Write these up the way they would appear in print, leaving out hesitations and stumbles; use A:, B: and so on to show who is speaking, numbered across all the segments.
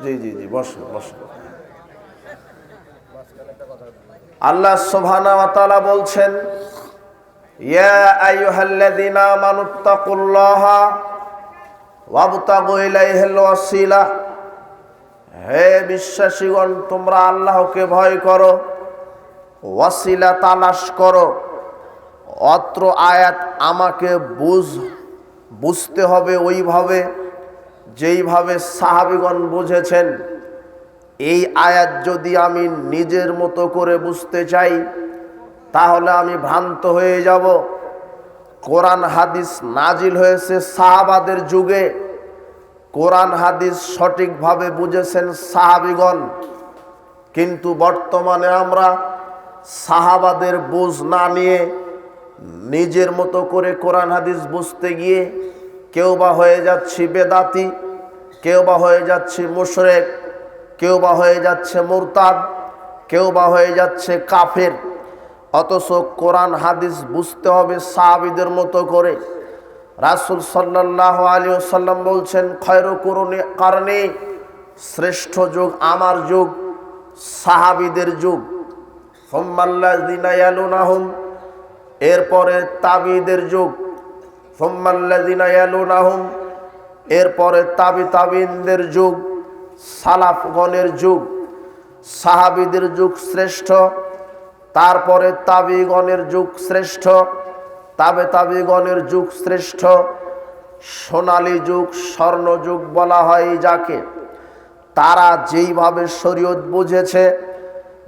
A: জি জি জি, বসুন বসুন। আল্লাহ সুবহানাহু ওয়া তাআলা বলছেন, ইয়া আইয়ুহাল্লাযীনা আমানুত্তাকুল্লাহা ওয়াবতাগু ইলাইহিল ওয়াসিলা। হে বিশ্বাসীগণ, তোমরা আল্লাহকে ভয় করো, ওয়াসিলা তালাশ করো। অত্র আয়াত আমাকে বুঝতে হবে ওইভাবে যেইভাবে সাহাবীগণ বুঝেছেন। এই আয়াত যদি আমি নিজের মতো করে বুঝতে চাই তাহলে আমি ভ্রান্ত হয়ে যাব। কোরআন হাদিস নাজিল হয়েছে সাহাবাদের যুগে, কোরআন হাদিস সঠিকভাবে বুঝেছেন সাহাবীগণ। কিন্তু বর্তমানে আমরা সাহাবাদের বুঝ না নিয়ে নিজের মতো করে কোরআন হাদিস বুঝতে গিয়ে কেউ বা হয়ে যাচ্ছি বেদাতি, কেউ বা হয়ে যাচ্ছে মুশরিক, কেউ বা হয়ে যাচ্ছে মুরতাদ, কেউ বা হয়ে যাচ্ছে কাফের। অথচ কোরআন হাদিস বুঝতে হবে সাহাবীদের মতো করে। রাসূল সাল্লাল্লাহু আলাইহি ওয়াসাল্লাম বলছেন, খয়রু কারণে শ্রেষ্ঠ যুগ আমার যুগ, সাহাবীদের যুগ। সুম্মাল্লাযিনা ইয়ালুনাহুম, এরপরে তাবিঈদের যুগ। সুম্মাল্লাযিনা ইয়ালুনাহুম, এরপরে তাবিঈনদের যুগ, সালাফগণের যুগ। সাহাবীদের যুগ শ্রেষ্ঠ, তারপরে তাবিঈগণের যুগ শ্রেষ্ঠ, তাবিঈগণের যুগ শ্রেষ্ঠ। সোনালী যুগ, স্বর্ণ যুগ বলা হয় যাকে। তারা যেইভাবে শরীয়ত বুঝেছে,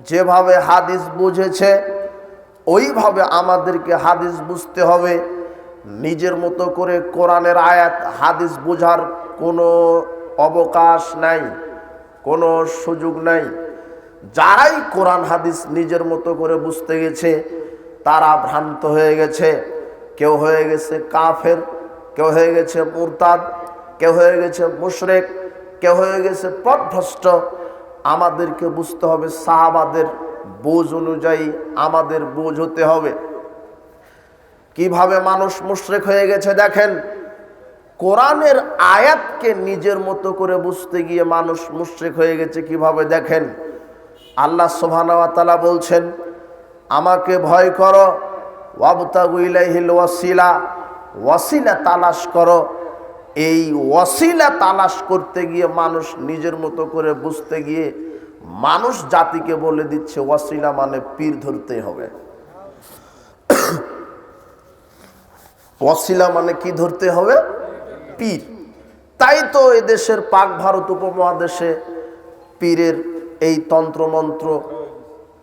A: যেভাবে হাদিস বুঝেছে, ওইভাবে আমাদেরকে হাদিস বুঝতে হবে। নিজের মতো করে কোরআনের আয়াত হাদিস বোঝার কোনো অবকাশ নাই, কোনো সুযোগ নাই। যারাই কোরআন হাদিস নিজের মতো করে বুঝতে গেছে তারা ভ্রান্ত হয়ে গেছে। কেউ হয়ে গেছে কাফের, কেউ হয়ে গেছে মুরতাদ, কেউ হয়ে গেছে মুশরিক, কেউ হয়ে গেছে পথভ্রষ্ট। আমাদেরকে বুঝতে হবে সাহাবাদের বুঝ অনুযায়ী আমাদের বুঝ হতে হবে। কিভাবে মানুষ মুশরিক হয়ে গেছে দেখেন। কোরআনের আয়াতকে নিজের মতো করে বুঝতে গিয়ে মানুষ মুশরিক হয়ে গেছে কিভাবে দেখেন। আল্লাহ সুবহানাহু ওয়া তাআলা বলছেন, আমাকে ভয় করো, ওয়াবতাগু ইলাইহিল ওয়াসিলা, ওয়াসিলা তালাশ করো। এই ওয়াসিলা তালাশ করতে গিয়ে মানুষ নিজের মতো করে বুঝতে গিয়ে মানুষ জাতিকে বলে দিচ্ছে ওয়াসিলা মানে পীর ধরতে হবে। ওয়াসিলা মানে কি ধরতে হবে? পীর। তাই তো এদেশের পাক ভারত উপমহাদেশে পীরের এই তন্ত্রমন্ত্র,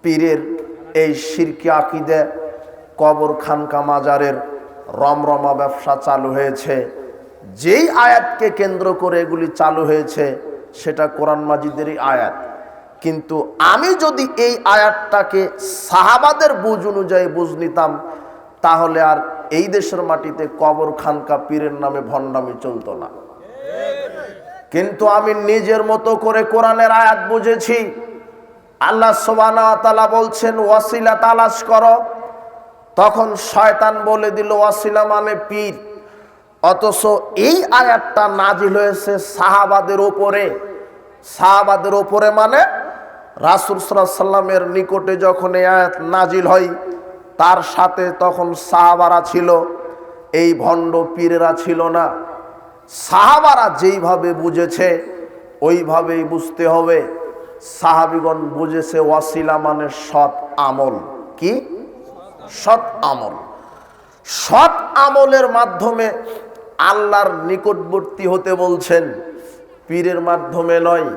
A: পীরের এই শিরকি আকীদা, কবর খানকা মাজারের রমরমা ব্যবসা চালু হয়েছে। যেই আয়াতকে কেন্দ্র করে এগুলি চালু হয়েছে সেটা কোরআন মাজিদেরই আয়াত। কিন্তু আমি যদি এই আয়াতটাকে সাহাবাদের বুঝ অনুযায়ী বুঝ নিতাম তাহলে আর এই দেশের মাটিতে কবর খানকা পীরের নামে ভণ্ডামি চলতো না। কিন্তু আমি নিজের মতো করে কোরআনের আয়াত বুঝেছি। আল্লাহ সুবহানাহু ওয়া তাআলা বলছেন ওয়াসিলা তালাশ করো। তখন শয়তান বলে দিল ওয়াসিলা মানে পীর। অথচ এই আয়াতটা নাজিল হয়েছে সাহাবাদের উপরে। সাহাবাদের উপরে মানে রাসূল সাল্লাল্লাহু আলাইহি সাল্লামের নিকটে যখন এই আয়াত নাজিল হয় তার সাথে তখন সাহাবারা ছিল, এই ভণ্ড পীরেরা ছিল না। সাহাবারা যেইভাবে বুঝেছে ওইভাবেই বুঝতে হবে। সাহাবীগণ বুঝেছে ওয়াসিলা মানে সৎ আমল। কি? সৎ আমল। সৎ আমলের মাধ্যমে আল্লাহর নিকটবর্তী হতে বলছেন, পীরের মাধ্যমে নয়।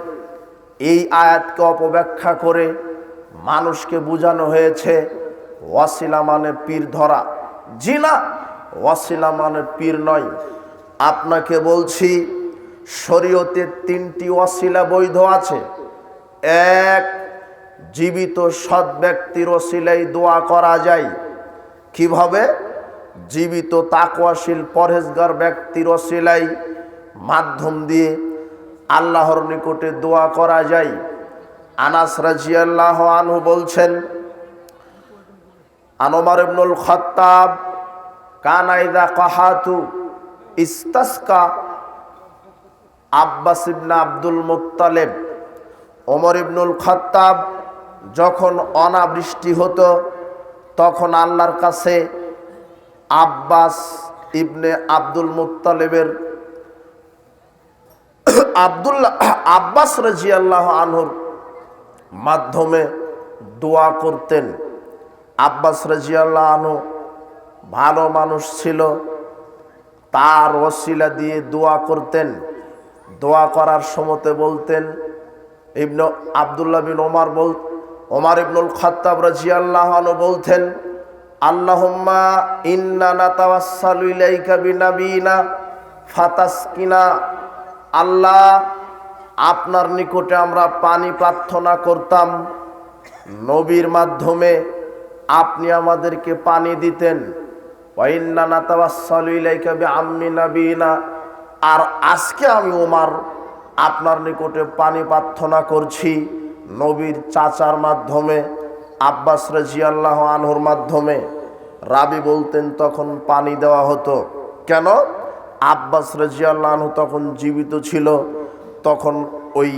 A: এই আয়াতকে অপব্যাখ্যা করে মানুষকে বোঝানো হয়েছে ওয়াসিলা মানে পীর ধরা। জি না, ওয়াসিলা মানে পীর নয়। আপনাকে বলছি শরীয়তে 3টি ওয়াসিলা বৈধ আছে। এক, জীবিত সৎ ব্যক্তির ওসিলায় দোয়া করা যায়। কিভাবে? জীবিত তাকওয়াশীল পরহেজগার ব্যক্তির ওসিলায় মাধ্যম দিয়ে আল্লাহর নিকটে দোয়া করা যায়। আনাস রাদিয়াল্লাহু আনহু বলছেন, ওমর ইবনুল খাত্তাব কানা ইযা কাহাতু ইস্তাসকা আব্বাস ইবনে আব্দুল মুত্তালিব, ওমর ইবনুল খাত্তাব যখন অনাবৃষ্টি হতো তখন আল্লাহর কাছে ইবনে আব্দুল মুত্তালিবের আব্বাস রাদিয়াল্লাহু আনহুর মাধ্যমে দোয়া করতেন। আব্বাস রাদিয়াল্লাহু আনহু ভালো মানুষ ছিল, তার ওসিলা দিয়ে দোয়া করতেন। দোয়া করার সময়তে বলতেন, ইবনে আব্দুল্লাহ বিন ওমর ইবনুল খাত্তাব রাদিয়াল্লাহু আনহু বলতেন, আল্লাহুম্মা ইন্না নাতাওয়াসসালু ইলাইকা বিনাবিনা ফাতাসকিনা। আল্লাহ, আপনার নিকটে আমরা পানি প্রার্থনা করতাম, নবীর মাধ্যমে আপনি আমাদেরকে পানি দিতেন। ওয়া ইন্না নাতাওয়াসসালু ইলাইকা বিআম্মি নাবিনা, আর আজকে আমি ওমর আপনার নিকটে পানি প্রার্থনা করছি নবীর চাচার মাধ্যমে, আব্বাস রাদিয়াল্লাহু আনহুর মাধ্যমে। রাবি বলতেন তখন পানি দেওয়া হতো। কেন? আব্বাস রাদিয়াল্লাহু আনহু তখন জীবিত ছিল, তখন ওই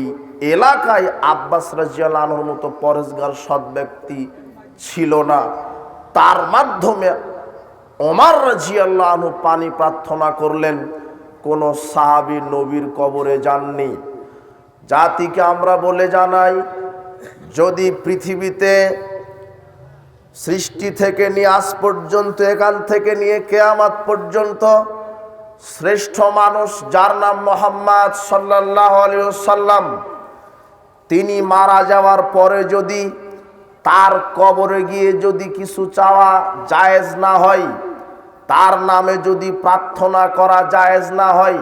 A: এলাকায় আব্বাস রাদিয়াল্লাহু আনহুর মতো পরেশগার সৎ ব্যক্তি ছিল না। তার মাধ্যমে ওমর রাদিয়াল্লাহু আনহু পানি প্রার্থনা করলেন। কোন সাহাবী নবীর কবরে যাননি। জাতিকে আমরা বলে জানাই, যদি পৃথিবীতে সৃষ্টি থেকে নিয়ে আজ পর্যন্ত, এখান থেকে নিয়ে কিয়ামত পর্যন্ত শ্রেষ্ঠ মানুষ যার নাম মুহাম্মদ সাল্লাল্লাহু আলাইহি ওয়াসাল্লাম, তিনি মারা যাওয়ার পরে যদি তার কবরে গিয়ে যদি কিছু চাওয়া জায়েজ না হয়, তার নামে যদি প্রার্থনা করা জায়েজ না হয়,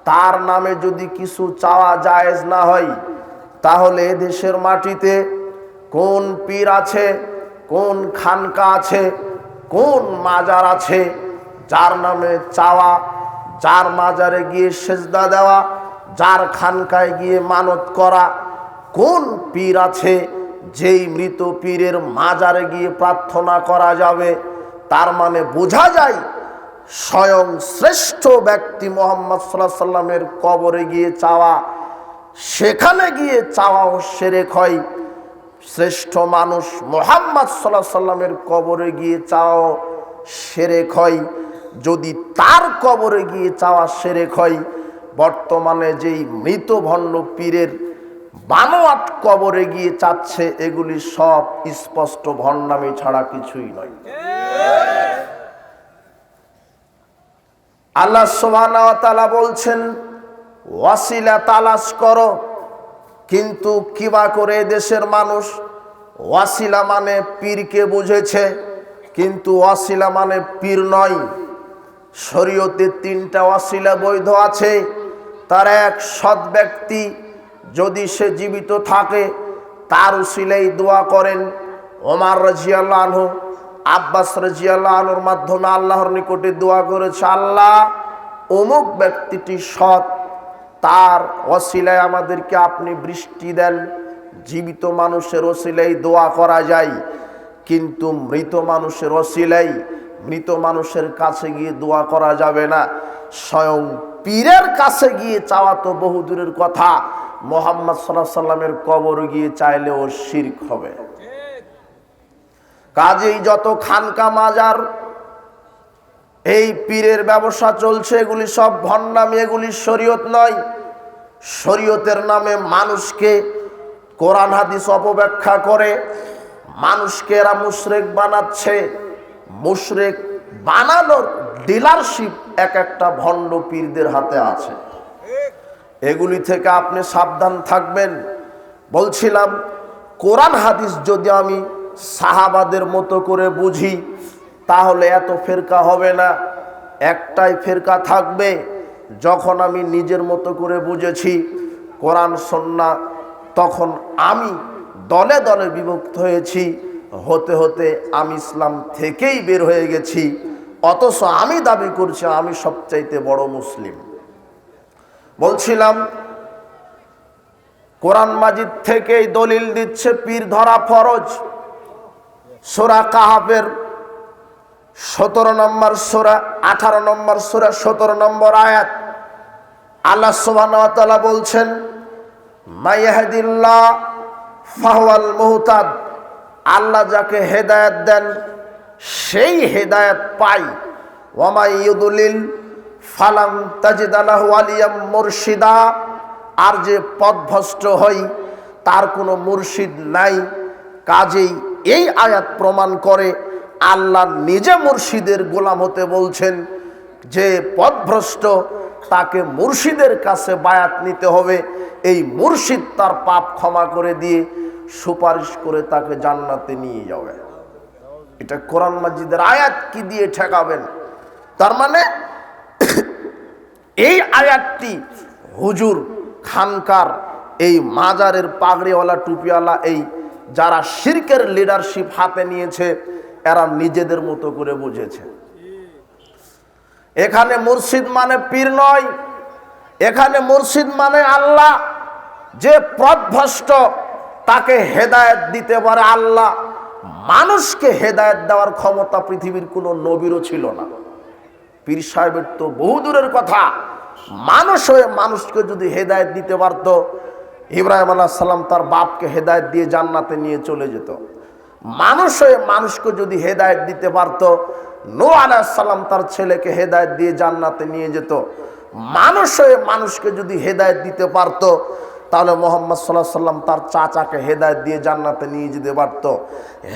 A: তার নামে যদি কিছু চাওয়া জায়েজ না হয়, তাহলে দেশের মাটিতে কোন পীর আছে, কোন খানকা আছে, কোন মাজার আছে যার নামে চাওয়া, যার মাজারে গিয়ে সেজদা দেওয়া, যার খানকায় গিয়ে মানত করা? কোন পীর আছে যেই মৃত পীরের মাজারে গিয়ে প্রার্থনা করা যাবে? তার মানে বোঝা যায় স্বয়ং শ্রেষ্ঠ ব্যক্তি মুহাম্মদ সাল্লাল্লাহু আলাইহি সাল্লামের কবরে গিয়ে চাওয়া, সেখানে গিয়ে চাওয়াও শিরক হয়। শ্রেষ্ঠ মানুষ মুহাম্মদ সাল্লাল্লাহু আলাইহি সাল্লামের কবরে গিয়ে চাওয়াও শিরক হয়। যদি তার কবরে গিয়ে চাওয়া শিরক হয়, বর্তমানে যেই মৃত ভণ্ড পীরের বানোয়াট কবরে গিয়ে চাচ্ছে, এগুলি সব স্পষ্ট ভণ্ডামি ছাড়া কিছুই নয়। আল্লাহ সুবহানাহু ওয়া তাআলা বলছেন, ওয়াসিলা তালাশ করো। কিন্তু কিবা করে দেশের মানুষ ওয়াসিলা মানে পীরকে বুঝেছে, কিন্তু ওয়াসিলা মানে পীর নয়। শরীয়তে 3টা ওয়াসিলা বৈধ আছে। তার এক, সৎ ব্যক্তি যদি সে জীবিত থাকে তার উসিলাই দোয়া করেন। ওমর রাদিয়াল্লাহু আনহু আব্বাস রাদিয়াল্লাহু আনহুর মাধ্যমে আল্লাহর নিকটে দোয়া করেছে, আল্লাহ, অমুক ব্যক্তিটি সৎ, তার ওসিলায় আমাদেরকে আপনি বৃষ্টি দেন। জীবিত মানুষের ওসিলাই দোয়া করা যায়, কিন্তু মৃত মানুষের ওসিলাই, মৃত মানুষের কাছে গিয়ে দোয়া করা যাবে না। স্বয়ং পীরের কাছে গিয়ে চাওয়া তো বহু দূরের কথা, মুহাম্মদ সাল্লাল্লাহু আলাইহি সাল্লামের কবরে গিয়ে চাইলেও শিরক হবে। কাজেই যত খানকা মাজার এই পীরের ব্যবসা চলছে, এগুলি সব ভণ্ডামি, এগুলি শরীয়ত নয়। শরীয়তের নামে মানুষকে কোরআন হাদিস অপব্যাখ্যা করে মানুষকে এরা মুশরিক বানাচ্ছে। মুশরিক বানানোর ডিলারশিপ এক একটা ভণ্ড পীরদের হাতে আছে। এগুলি থেকে আপনি সাবধান থাকবেন। বলছিলাম, কোরআন হাদিস যদি আমি সাহাবাদের মতো করে বুঝি, তাহলে এত ফেরকা হবে না, একটাই ফেরকা থাকবে। যখন আমি নিজের মতো করে বুঝেছি কোরআন সুন্নাহ, তখন আমি দলে দলে বিভক্ত হয়েছি। হতে হতে আমি ইসলাম থেকেই বের হয়ে গেছি, অথচ আমি দাবি করছি আমি সবচাইতে বড় মুসলিম। বলছিলাম, কোরআন মাজিদ থেকেই দলিল দিচ্ছে পীর ধরা ফরজ। সূরা কাহাফের 17 নম্বর সূরা, 18 নম্বর সূরা, 17 নম্বর আয়াত, আল্লাহ সুবহানাহু ওয়া তাআলা বলছেন, মাইয়াহদিল্লাহ ফাহুয়াল মুহতাদ, আল্লাহ যাকে হেদায়েত দেন সেই হেদায়েত পায়। ওয়া মাই ইউদলিল ফালাম তাজিদ লাহু ওয়ালিয়াম মুরশিদা, আর যে পথভ্রষ্ট হয় তার কোনো মুর্শিদ নাই। কাজেই এই আয়াত প্রমাণ করে আল্লাহ নিজে মুর্শিদের গোলাম হতে বলছেন। যে পথভ্রষ্ট তাকে মুর্শিদের কাছে বায়াত নিতে হবে, এই মুর্শিদ তার পাপ ক্ষমা করে দিয়ে সুপারিশ করে তাকে জান্নাতে নিয়ে যাবে। এটা কোরআন মাজিদের আয়াত, কি দিয়ে ঠেকাবেন? তার মানে এই আয়াতটি হুজুর, খানকার, এই মাজারের পাগড়িওয়ালা টুপিওয়ালা এই যারা শিরকের লিডারশিপ হাতে নিয়েছে এরা নিজেদের মতো করে বুঝেছে। এখানে মুর্শিদ মানে পীর নয়, এখানে মুর্শিদ মানে আল্লাহ। যে পথভ্রষ্ট তাকে হেদায়েত দিতে পারে আল্লাহ। মানুষকে হেদায়েত দেওয়ার ক্ষমতা পৃথিবীর কোনো নবীরও ছিল না। পীর সাহেবের তো বহু দূরের কথা। মানুষ হয়ে মানুষকে যদি হেদায়েত দিতে পারত, ইব্রাহিম আলাইহিস সালাম তার বাপকে হেদায়েত দিয়ে জান্নাতে নিয়ে চলে যেত। মানুষ হয়ে মানুষকে যদি হেদায়েত দিতে পারত, নূহ আলাইহিস সালাম তার ছেলেকে হেদায়েত দিয়ে জান্নাতে নিয়ে যেত। মানুষ হয়ে মানুষকে যদি হেদায়েত দিতে পারত, তাহলে মুহাম্মদ সাল্লাল্লাহু আলাইহি সাল্লাম তার চাচাকে হেদায়েত দিয়ে জান্নাতে নিয়ে যেতে পারত।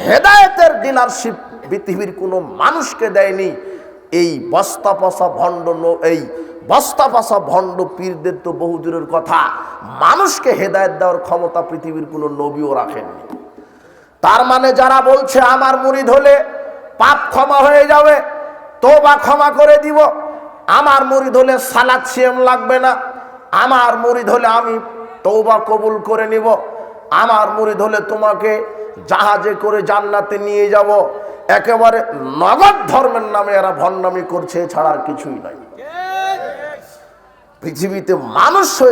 A: হেদায়েতের ডিলারশিপ পৃথিবীর কোনো মানুষকে দেয়নি। এই বস্তাপচা ভণ্ড পীরদের তো বহু দূরের কথা, মানুষকে হেদায়েত দেওয়ার ক্ষমতা পৃথিবীর কোনো নবীও রাখেননি। তার মানে যারা বলছে আমার মুরিদ হলে পাপ ক্ষমা হয়ে যাবে, তওবা ক্ষমা করে দিব, আমার মুরিদ হলে সালাত সিয়াম লাগবে না, আমার মুরিদ হলে আমি তওবা কবুল করে নিব, আমার মুরিদ হলে তোমাকে জাহাজে করে জান্নাতে নিয়ে যাব, একেবারে নগদ ধর্মের নামে এরা ভণ্ডামি করছে, ছাড়া আর কিছুই নাই। পৃথিবীতে মানুষ